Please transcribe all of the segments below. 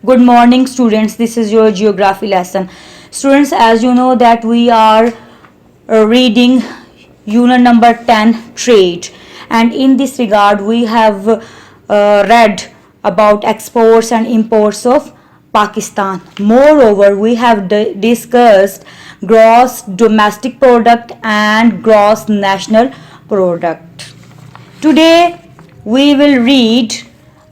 Good morning students, this is your geography lesson. Students, as you know that we are reading unit number 10 trade, and in this regard we have read about exports and imports of Pakistan. Moreover, we have discussed gross domestic product and gross national product. Today we will read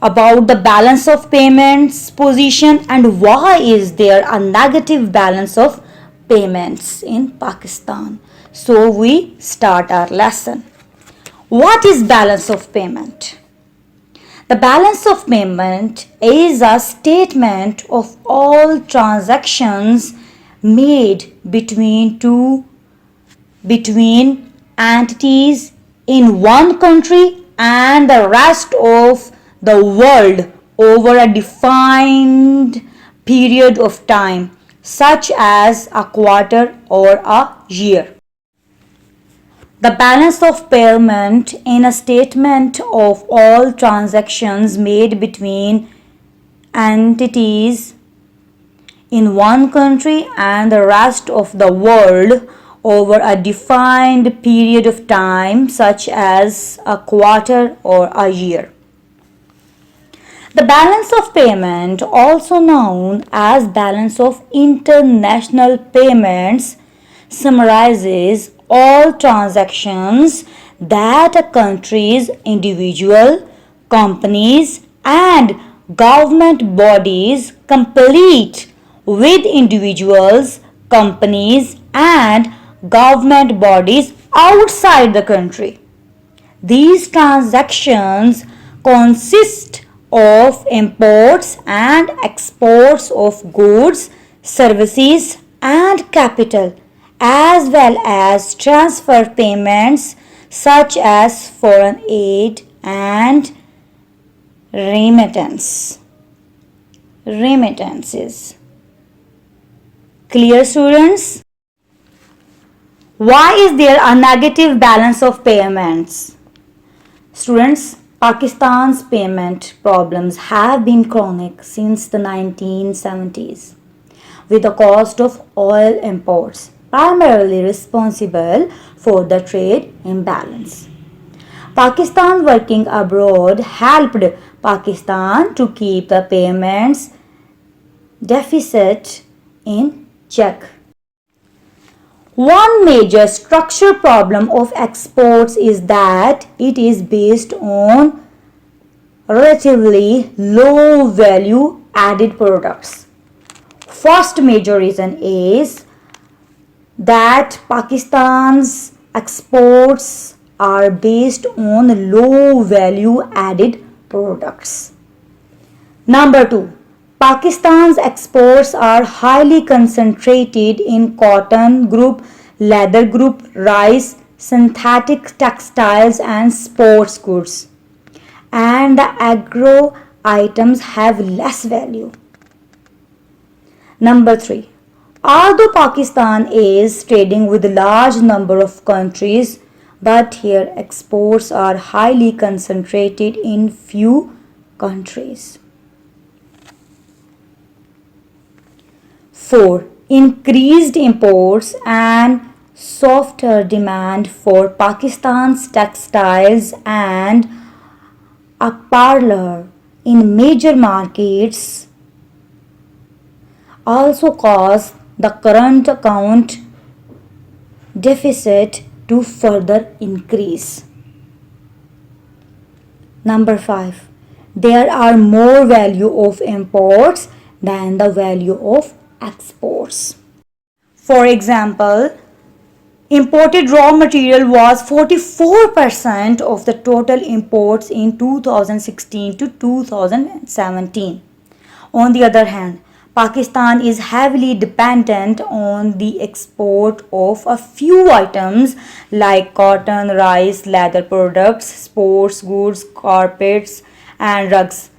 about the balance of payments position and why is there a negative balance of payments in Pakistan. So we start our lesson. What is balance of payment? The balance of payment is a statement of all transactions made between entities in one country and the rest of the world over a defined period of time, such as a quarter or a year. The balance of payment in a statement of all transactions made between entities in one country and the rest of the world over a defined period of time, such as a quarter or a year. The balance of payment, also known as balance of international payments, summarizes all transactions that a country's individual, companies, and government bodies complete with individuals, companies, and government bodies outside the country. These transactions consist of imports and exports of goods, services, and capital, as well as transfer payments such as foreign aid and remittances. Clear, students? Why is there a negative balance of payments? Students, Pakistan's payment problems have been chronic since the 1970s, with the cost of oil imports primarily responsible for the trade imbalance. Pakistan working abroad helped Pakistan to keep the payments deficit in check. One major structural problem of exports is that it is based on relatively low value added products. First major reason is that Pakistan's exports are based on low value added products. Number 2, Pakistan's exports are highly concentrated in cotton group, leather group, rice, synthetic textiles, and sports goods. And the agro items have less value. Number 3, although Pakistan is trading with a large number of countries, but here exports are highly concentrated in few countries. 4. Increased imports and softer demand for Pakistan's textiles and apparel in major markets also cause the current account deficit to further increase. Number 5. There are more value of imports than the value of exports. For example, imported raw material was 44% of the total imports in 2016 to 2017. On the other hand, Pakistan is heavily dependent on the export of a few items like cotton, rice, leather products, sports goods, carpets, and rugs.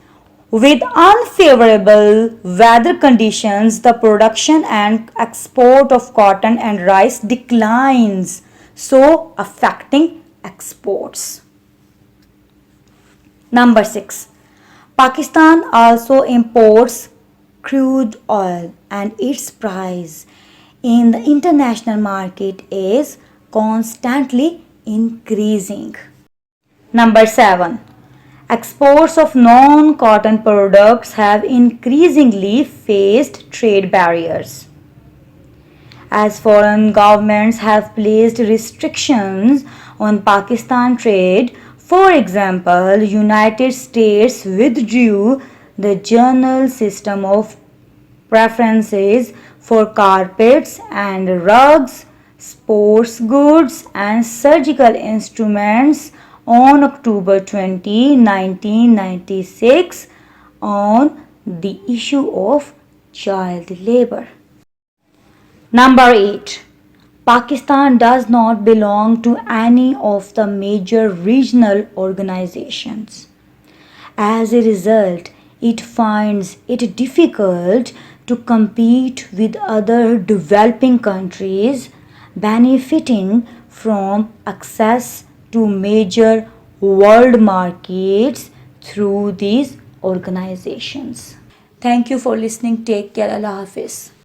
With unfavorable weather conditions, the production and export of cotton and rice declines, so affecting exports. Number 6. Pakistan also imports crude oil and its price in the international market is constantly increasing. Number 7. Exports of non-cotton products have increasingly faced trade barriers. As foreign governments have placed restrictions on Pakistan trade, for example, United States withdrew the general system of preferences for carpets and rugs, sports goods and surgical instruments on October 20, 1996 on the issue of child labor. Number 8. Pakistan does not belong to any of the major regional organizations. As a result, it finds it difficult to compete with other developing countries benefiting from access to major world markets through these organizations. Thank you for listening. Take care. Allah Hafiz.